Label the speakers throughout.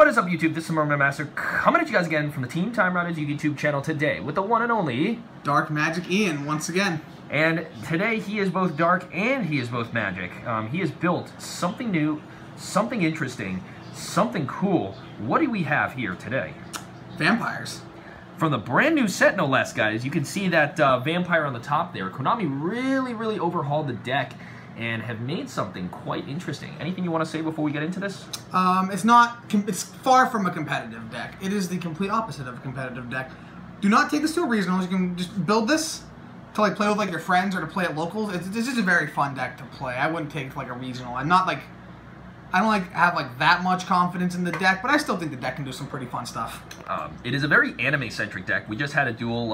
Speaker 1: What is up, YouTube? This is Merman Master coming at you guys again from the Team Time Riders YouTube channel today with the one and only
Speaker 2: Dark Magic Ian once again.
Speaker 1: And today he is both dark and he is both magic. He has built something new, something interesting, something cool. What do we have here today?
Speaker 2: Vampires.
Speaker 1: From the brand new set, no less, guys. You can see that vampire on the top there. Konami really overhauled the deck and have made something quite interesting. Anything you want to say before we get into this?
Speaker 2: It's far from a competitive deck. It is the complete opposite of a competitive deck. Do not take this to a regionals. You can just build this to like play with like your friends or to play at locals. It's just a very fun deck to play. I wouldn't take it to like a regional. I don't have like that much confidence in the deck, but I still think the deck can do some pretty fun stuff.
Speaker 1: It is a very anime-centric deck. We just had a duel.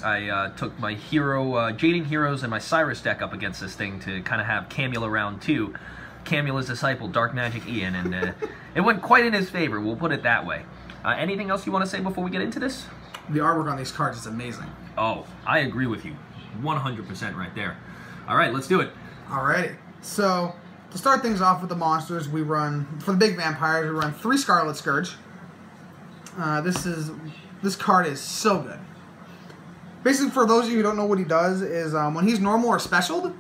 Speaker 1: I took my hero, Jading Heroes, and my Cyrus deck up against this thing to kind of have Camula round 2. Camula's disciple, Dark Magic Ian, and it went quite in his favor, we'll put it that way. Anything else you want to say before we get into this?
Speaker 2: The artwork on these cards is amazing.
Speaker 1: Oh, I agree with you. 100% right there. All right, let's do it.
Speaker 2: Alrighty. So, to start things off with the monsters, we run, for the big vampires, we run 3 Scarlet Scourge. This card is so good. Basically, for those of you who don't know what he does, is when he's normal or specialed,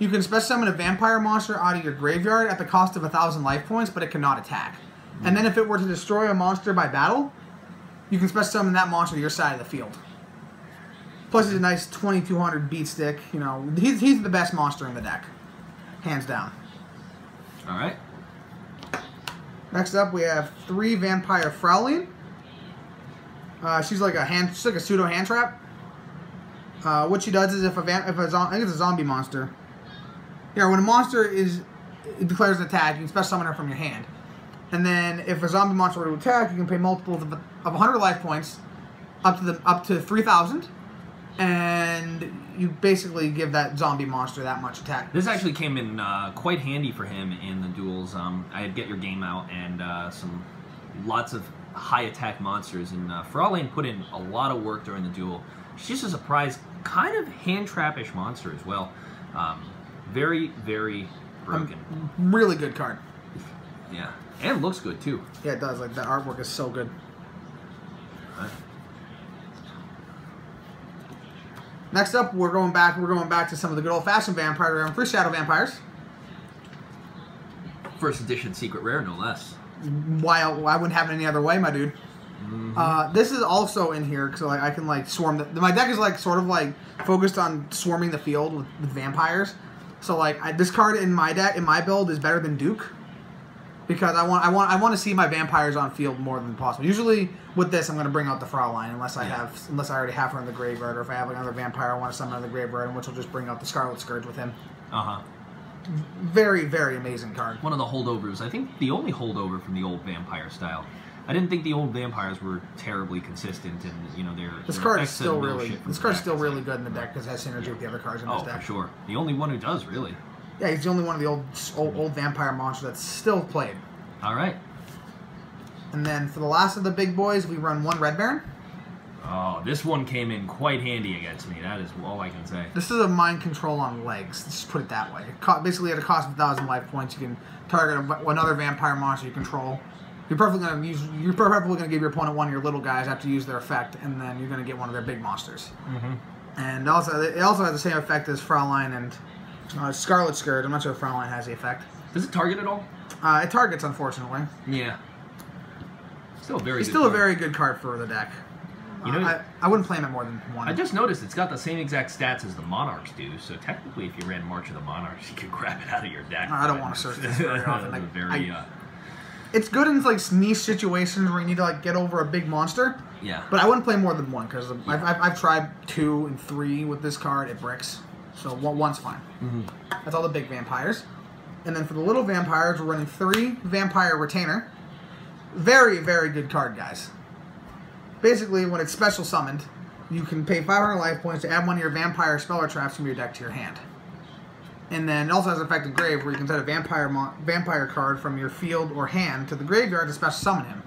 Speaker 2: you can special summon a vampire monster out of your graveyard at the cost of 1,000 life points, but it cannot attack. And then if it were to destroy a monster by battle, you can special summon that monster to your side of the field. Plus, he's a nice 2200 beat stick. You know, he's the best monster in the deck, hands down.
Speaker 1: All right.
Speaker 2: Next up, we have 3 Vampire Fraulein. She's like a pseudo hand trap. What she does is I think it's a zombie monster. Yeah, when a monster declares an attack, you can special summon her from your hand. And then if a zombie monster were to attack, you can pay multiples of 100 life points up to 3,000. And you basically give that zombie monster that much attack.
Speaker 1: This actually came in quite handy for him in the duels. I had Get Your Game Out and lots of high attack monsters, and Fraulein put in a lot of work during the duel. She's just a surprise, kind of hand trap-ish monster as well. Very broken.
Speaker 2: Really good card.
Speaker 1: Yeah, and looks good too.
Speaker 2: Yeah, it does. Like the artwork is so good.
Speaker 1: Right.
Speaker 2: Next up, we're going back to some of the good old-fashioned vampire. We're having 3 Shadow Vampires.
Speaker 1: First edition secret rare, no less.
Speaker 2: Why I wouldn't have it any other way, my dude. Mm-hmm. This is also in here because like I can like swarm. My deck is like sort of like focused on swarming the field with vampires. So like this card in my deck, in my build, is better than Duke because I want to see my vampires on field more than possible. Usually with this, I'm going to bring out the Fraulein unless I already have her in the graveyard, or if I have another vampire I want to summon in the graveyard, in which will just bring out the Scarlet Scourge with him. Very amazing card.
Speaker 1: One of the holdovers. I think the only holdover from the old vampire style. I didn't think the old vampires were terribly consistent, and you know
Speaker 2: this card is still really good in the deck because it has synergy with the other cards in this deck.
Speaker 1: Oh, for sure. The only one who does, really.
Speaker 2: Yeah, he's the only one of the old vampire monsters that's still played.
Speaker 1: All right.
Speaker 2: And then for the last of the big boys, we run 1 Red Baron.
Speaker 1: Oh, this one came in quite handy against me. That is all I can say.
Speaker 2: This is a mind control on legs. Let's just put it that way. Basically, at a cost of 1,000 life points, you can target another vampire monster you control. You're probably going to give your opponent one of your little guys after you use their effect, and then you're going to get one of their big monsters. And it also has the same effect as Fraulein and Scarlet Scourge. I'm not sure if Fraulein has the effect.
Speaker 1: Does it target at all?
Speaker 2: It targets, unfortunately.
Speaker 1: Yeah. Still a
Speaker 2: very good card for the deck. You know, I wouldn't play him at more than 1.
Speaker 1: I just noticed it's got the same exact stats as the Monarchs do, so technically if you ran March of the Monarchs, you could grab it out of your deck.
Speaker 2: I don't want to search this very often. It's good in like niche situations where you need to like get over a big monster.
Speaker 1: Yeah.
Speaker 2: But I wouldn't play more than 1 because I've tried 2 and 3 with this card. It bricks. So 1's fine. That's all the big vampires. And then for the little vampires, we're running 3 Vampire Retainer. Very good card, guys. Basically, when it's special summoned, you can pay 500 life points to add one of your vampire spell or traps from your deck to your hand. And then it also has Effect of Grave, where you can set a vampire card from your field or hand to the graveyard to special summon him.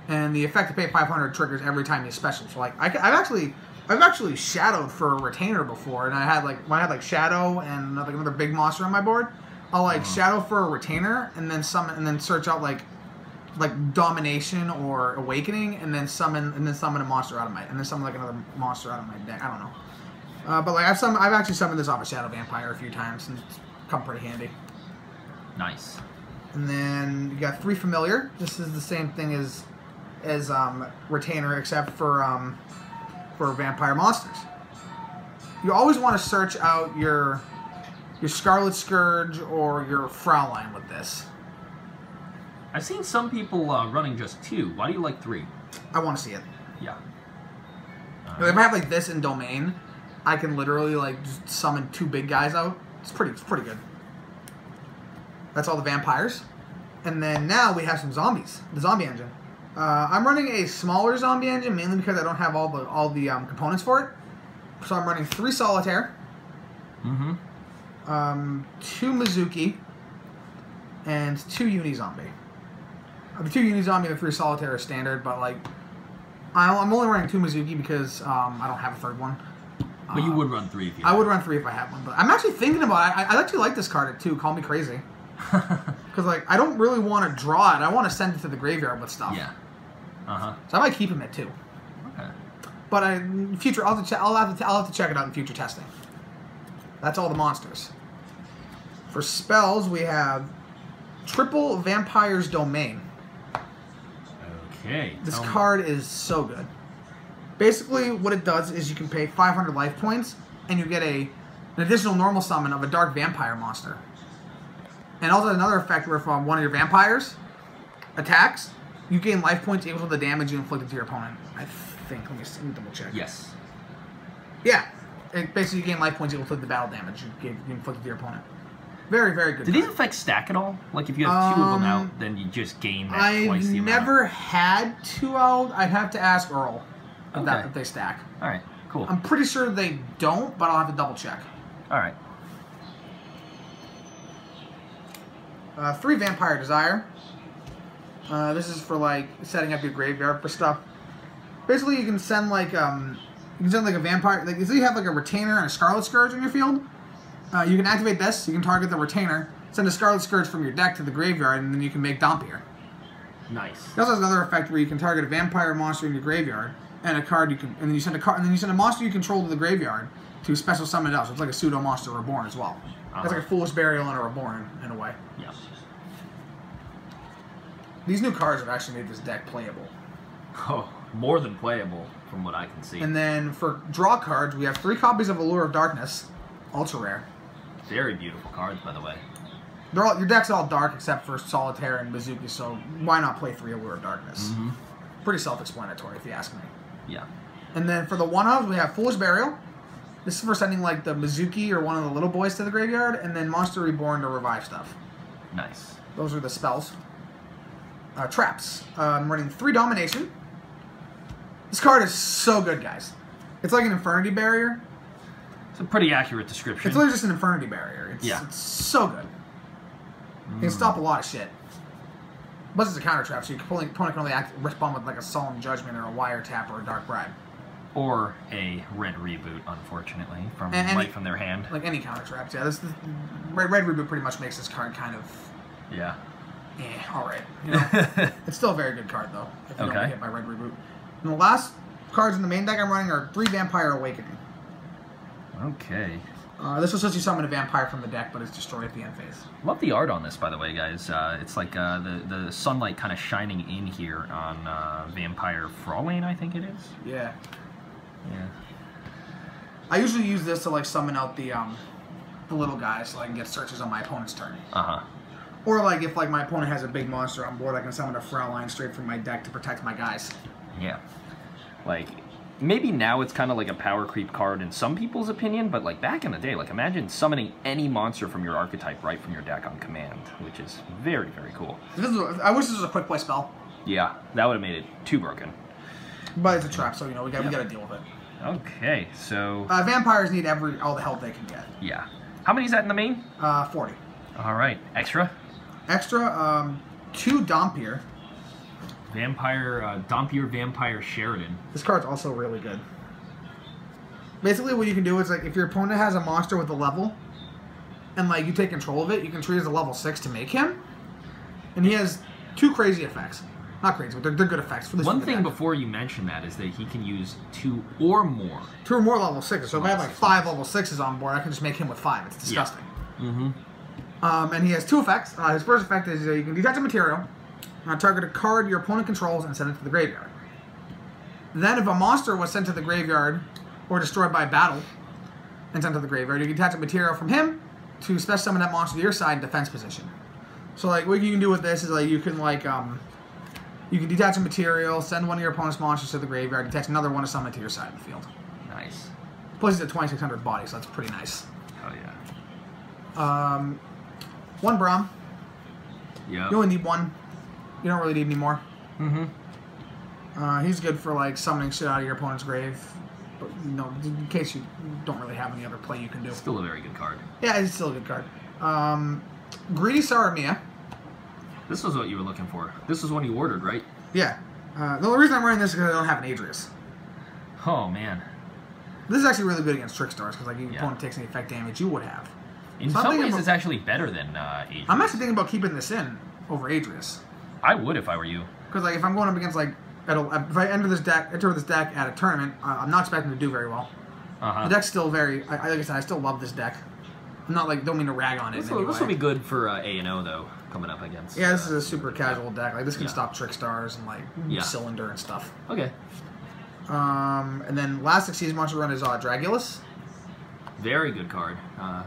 Speaker 2: And the effect to pay 500 triggers every time you special. So like I've actually shadowed for a retainer before, and I had like Shadow and another big monster on my board. I'll like shadow for a retainer and then summon and then search out like like domination or awakening, and then summon a monster out of my, and then summon like another monster out of my deck. I don't know. But like I've actually summoned this off a Shadow Vampire a few times, and it's come pretty handy.
Speaker 1: Nice.
Speaker 2: And then you got 3 familiar. This is the same thing as Retainer, except for vampire monsters. You always want to search out your Scarlet Scourge or your Fraulein with this.
Speaker 1: I've seen some people running just 2. Why do you like 3?
Speaker 2: I want to see it.
Speaker 1: Yeah.
Speaker 2: If I have like this in Domain, I can literally like just summon 2 big guys out. It's pretty good. That's all the vampires. And then now we have some zombies. The zombie engine. I'm running a smaller zombie engine mainly because I don't have all the components for it. So I'm running 3 Solitaire. Mm-hmm. 2 Mizuki. And 2 Uni-Zombie. The 2 Uni-Zombie and the 3 Solitaire are standard, but like I'm only running 2 Mizuki because I don't have a third one.
Speaker 1: But you would run 3 if you
Speaker 2: I would run 3 if I had one, but I'm actually thinking about it. I actually like this card too. Call me crazy. Because like I don't really want to draw it. I want to send it to the graveyard with stuff.
Speaker 1: Yeah.
Speaker 2: So I might keep him at 2.
Speaker 1: Okay.
Speaker 2: But I'll have to check it out in future testing. That's all the monsters. For spells, we have Triple Vampire's Domain.
Speaker 1: Okay.
Speaker 2: This card is so good. Basically, what it does is you can pay 500 life points, and you get an additional normal summon of a dark vampire monster. And also another effect where if one of your vampires attacks, you gain life points equal to the damage you inflicted to your opponent. I think. Let me double check.
Speaker 1: Yes.
Speaker 2: Yeah. Basically, you gain life points equal to the battle damage you inflicted to your opponent. Very, very good.
Speaker 1: Do these effects stack at all? Like if you have 2 of them out, then you just gain that twice the amount?
Speaker 2: I've never had 2 out. I'd have to ask Earl if they stack.
Speaker 1: All right, cool.
Speaker 2: I'm pretty sure they don't, but I'll have to double check.
Speaker 1: All right.
Speaker 2: 3 Vampire Desire. This is for like setting up your graveyard for stuff. Basically, you can send like a vampire. Like, so you have like a Retainer and a Scarlet Scourge in your field. You can activate this. You can target the Retainer, send a Scarlet Scourge from your deck to the graveyard, and then you can make Dompier.
Speaker 1: Nice.
Speaker 2: It also has another effect where you can target a vampire monster in your graveyard, and a card and then you send a monster you control to the graveyard to special summon it out. So it's like a pseudo monster reborn as well. It's like a Foolish Burial and a Reborn in a way.
Speaker 1: Yeah.
Speaker 2: These new cards have actually made this deck playable.
Speaker 1: Oh, more than playable from what I can see.
Speaker 2: And then for draw cards, we have 3 copies of Allure of Darkness, ultra rare.
Speaker 1: Very beautiful cards, by the way.
Speaker 2: Your deck's all dark except for Solitaire and Mizuki, so why not play 3 Allure of Darkness? Mm-hmm. Pretty self-explanatory, if you ask me.
Speaker 1: Yeah.
Speaker 2: And then for the one-offs, we have Foolish Burial. This is for sending like the Mizuki or one of the little boys to the graveyard, and then Monster Reborn to revive stuff.
Speaker 1: Nice.
Speaker 2: Those are the spells. Traps. I'm running 3 Domination. This card is so good, guys. It's like an Infernity Barrier.
Speaker 1: It's a pretty accurate description.
Speaker 2: It's literally just an Infernity Barrier. It's so good. You can stop a lot of shit. Plus it's a counter trap, so your opponent can only respond with like a Solemn Judgment or a Wiretap or a Dark Bribe.
Speaker 1: Or a red reboot, unfortunately, right from their hand.
Speaker 2: Like any counter traps, yeah. Red reboot pretty much makes this card kind of...
Speaker 1: Yeah.
Speaker 2: Alright. You know, it's still a very good card, though, if you don't get hit by red reboot. And the last cards in the main deck I'm running are 3 Vampire Awakening.
Speaker 1: Okay.
Speaker 2: This will let you summon a vampire from the deck, but it's destroyed at the end phase.
Speaker 1: Love the art on this, by the way, guys. It's like the sunlight kind of shining in here on Vampire Fraulein, I think it is.
Speaker 2: Yeah.
Speaker 1: Yeah.
Speaker 2: I usually use this to like summon out the little guys so I can get searches on my opponent's turn. Or like if like my opponent has a big monster on board, I can summon a Fraulein straight from my deck to protect my guys.
Speaker 1: Yeah. Like, maybe now it's kind of like a power creep card in some people's opinion, but like back in the day, like imagine summoning any monster from your archetype right from your deck on command, which is very, very cool.
Speaker 2: I wish this was a quick play spell.
Speaker 1: Yeah, that would have made it too broken.
Speaker 2: But it's a trap, so you know we got to deal with it.
Speaker 1: Okay, so
Speaker 2: vampires need all the help they can get.
Speaker 1: Yeah. How many is that in the main?
Speaker 2: 40.
Speaker 1: All right. Extra?
Speaker 2: Extra, 2 Dompier.
Speaker 1: Dompier Vampire Sheridan.
Speaker 2: This card's also really good. Basically, what you can do is like if your opponent has a monster with a level, and like you take control of it, you can treat it as a level 6 to make him, and he has too crazy effects. Not crazy, but they're good effects for this.
Speaker 1: One thing before you mention that is that he can use 2 or more.
Speaker 2: 2 or more level 6s. So if I have like 5 level 6s on board, I can just make him with 5. It's disgusting.
Speaker 1: Yeah.
Speaker 2: And he has 2 effects. His first effect is you can detach a material, target a card your opponent controls, and send it to the graveyard. Then if a monster was sent to the graveyard or destroyed by battle and sent to the graveyard, you can detach a material from him to special summon that monster to your side in defense position. So like what you can do with this is like you can you can detach a material, send one of your opponent's monsters to the graveyard, detach another one to summon it to your side of the field.
Speaker 1: Nice.
Speaker 2: Plus he's at 2600 body, so that's pretty nice.
Speaker 1: Oh yeah.
Speaker 2: 1 Braum.
Speaker 1: Yeah.
Speaker 2: You only need 1. You don't really need any more.
Speaker 1: Mm-hmm.
Speaker 2: He's good for like summoning shit out of your opponent's grave, but you know, in case you don't really have any other play you can do.
Speaker 1: Still a very good card.
Speaker 2: Yeah, it's still a good card. Greedy Saramia.
Speaker 1: This was what you were looking for. This was one you ordered, right?
Speaker 2: Yeah. The only reason I'm wearing this is because I don't have an Adrius.
Speaker 1: Oh man.
Speaker 2: This is actually really good against Trickstars because like your opponent takes any effect damage you would have.
Speaker 1: In some ways, it's actually better than Adrius.
Speaker 2: I'm actually thinking about keeping this in over Adrius.
Speaker 1: I would if I were you.
Speaker 2: Because like if I'm going up against like if I enter this deck at a tournament, I'm not expecting to do very well. The deck's still very like I said, I still love this deck. I'm not like don't mean to rag on it.
Speaker 1: This will be good for A&O though, coming up against.
Speaker 2: Yeah, this is a super casual deck. Like this can stop Trickstars and like Cylinder and stuff.
Speaker 1: Okay.
Speaker 2: And then last season monster run is Dragulus.
Speaker 1: Very good card.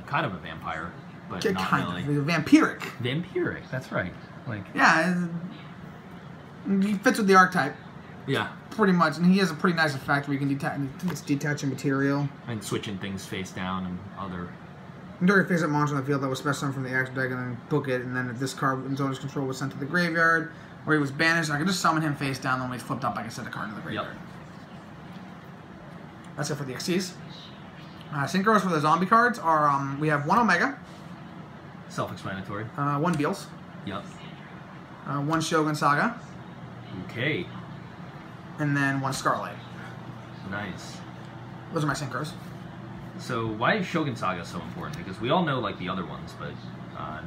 Speaker 1: Kind of a vampire, but not
Speaker 2: kind
Speaker 1: really.
Speaker 2: Of vampiric.
Speaker 1: Vampiric. That's right. Like.
Speaker 2: Yeah. He fits with the archetype.
Speaker 1: Yeah.
Speaker 2: Pretty much, and he has a pretty nice effect where you can detach a material.
Speaker 1: And switching things face down and other.
Speaker 2: During face up monster on the field that was special summoned from the action deck and then book it, and then if this card in owner's control was sent to the graveyard or he was banished, I could just summon him face down, then when he's flipped up I can send a card to the graveyard. Yep. That's it for the XCs. Synchros for the zombie cards are, we have 1 Omega.
Speaker 1: Self-explanatory.
Speaker 2: 1 Beals.
Speaker 1: Yep.
Speaker 2: 1 Shogun Saga.
Speaker 1: Okay.
Speaker 2: And then 1 Scarlet.
Speaker 1: Nice.
Speaker 2: Those are my synchros.
Speaker 1: So why is Shogun Saga so important? Because we all know like the other ones, but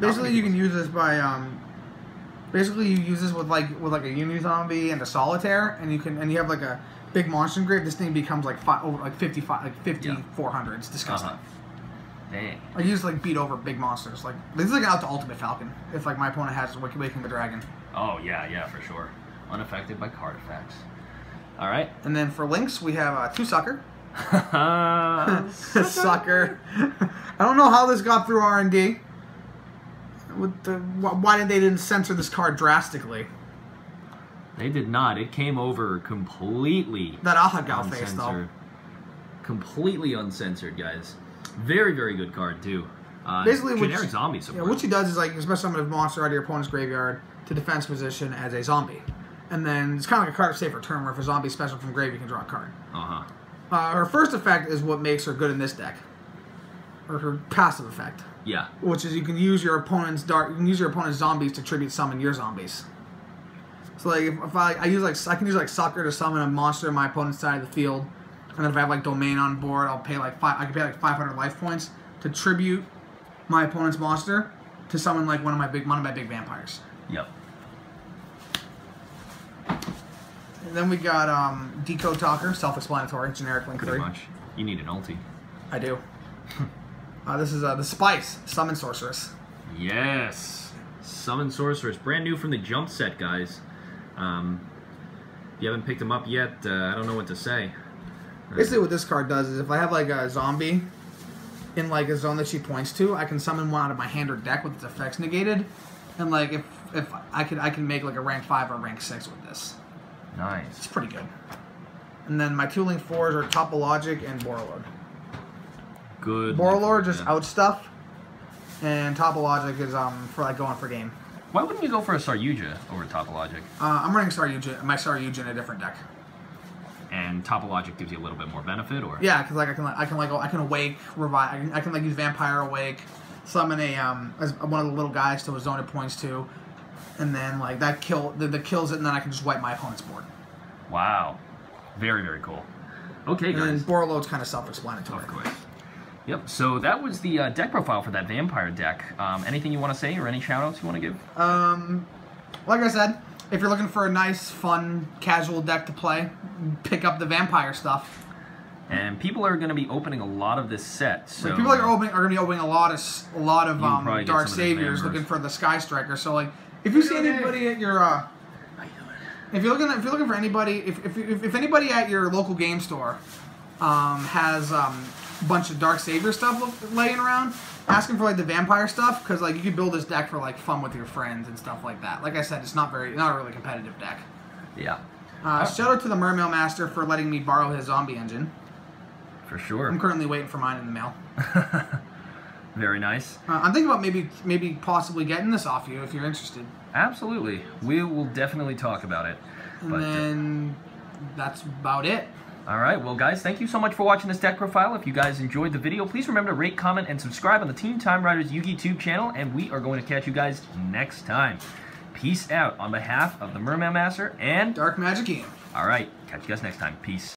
Speaker 2: basically you can use this by basically you use this with like a Uni Zombie and a Solitaire, and you have like a big monster grave. this thing becomes like 5400. It's disgusting.
Speaker 1: Dang.
Speaker 2: I use like beat over big monsters. Like this is like an out to Ultimate Falcon. If like my opponent has Waking the Dragon.
Speaker 1: Oh yeah, for sure. Unaffected by card effects. All right.
Speaker 2: And then for links we have 2 Sucker. Sucker. I don't know how this got through R&D. Why they didn't censor this card drastically?
Speaker 1: They did not. It came over completely.
Speaker 2: That Ahagao face though.
Speaker 1: Completely uncensored, guys. Very, very good card too.
Speaker 2: Basically,
Speaker 1: generic zombie support.
Speaker 2: Yeah, what she does is like you special summon a monster out of your opponent's graveyard to defense position as a zombie, and then it's kind of like a card of safer turn where if a zombie special from grave you can draw a card. Her first effect is what makes her good in this deck, or her passive effect.
Speaker 1: Yeah.
Speaker 2: Which is you can use your opponent's zombies to tribute summon your zombies. So like if I can use Sucker to summon a monster on my opponent's side of the field, and then if I have like Domain on board, I can pay like 500 life points to tribute my opponent's monster to summon like one of my big vampires.
Speaker 1: Yep.
Speaker 2: And then we got Decode Talker, self-explanatory, generic link 3.
Speaker 1: Pretty much. You need an ulti.
Speaker 2: I do. This is the Spice, Summon Sorceress.
Speaker 1: Yes. Summon Sorceress. Brand new from the jump set, guys. If you haven't picked them up yet, I don't know what to say.
Speaker 2: Basically what this card does is if I have like a zombie in like a zone that she points to, I can summon one out of my hand or deck with its effects negated. And like if I can make like a rank 5 or rank 6 with this.
Speaker 1: Nice.
Speaker 2: It's pretty good. And then my 2 link 4s are Topologic and Borrelord.
Speaker 1: Good.
Speaker 2: Borrelord just out stuff, and Topologic is for like going for game.
Speaker 1: Why wouldn't you go for a Saryuja over Topologic?
Speaker 2: I'm running my Saryuja in a different deck.
Speaker 1: And Topologic gives you a little bit more benefit, or
Speaker 2: yeah, because like I can awake, revive. I can like use Vampire Awake, summon as one of the little guys to a zone it points to, and then like that kills it, and then I can just wipe my opponent's board.
Speaker 1: Wow, very, very cool. Okay, guys.
Speaker 2: And Borrelord's kind of self-explanatory.
Speaker 1: Of course. Yep. So that was the deck profile for that vampire deck. Anything you want to say, or any shout-outs you want to give?
Speaker 2: like I said, if you're looking for a nice, fun, casual deck to play, pick up the vampire stuff.
Speaker 1: And people are going to be opening a lot of this set. So
Speaker 2: people are going to be opening a lot of Dark Saviors, looking for the Sky Striker. So like, if you see anybody at your if you're looking for anybody, if anybody at your local game store has a bunch of Dark Savior stuff laying around, ask them for like the vampire stuff, because like you could build this deck for like fun with your friends and stuff like that. Like I said, it's not a really competitive deck.
Speaker 1: Yeah.
Speaker 2: Shout out to the Mermail Master for letting me borrow his zombie engine.
Speaker 1: For sure.
Speaker 2: I'm currently waiting for mine in the mail.
Speaker 1: Very nice.
Speaker 2: I'm thinking about maybe possibly getting this off you if you're interested.
Speaker 1: Absolutely. We will definitely talk about it.
Speaker 2: And then that's about it.
Speaker 1: All right. Well, guys, thank you so much for watching this deck profile. If you guys enjoyed the video, please remember to rate, comment, and subscribe on the Team Time Riders Yu-Gi-Oh! Channel, and we are going to catch you guys next time. Peace out on behalf of the Mermail Master and
Speaker 2: Dark Magic Ian.
Speaker 1: All right. Catch you guys next time. Peace.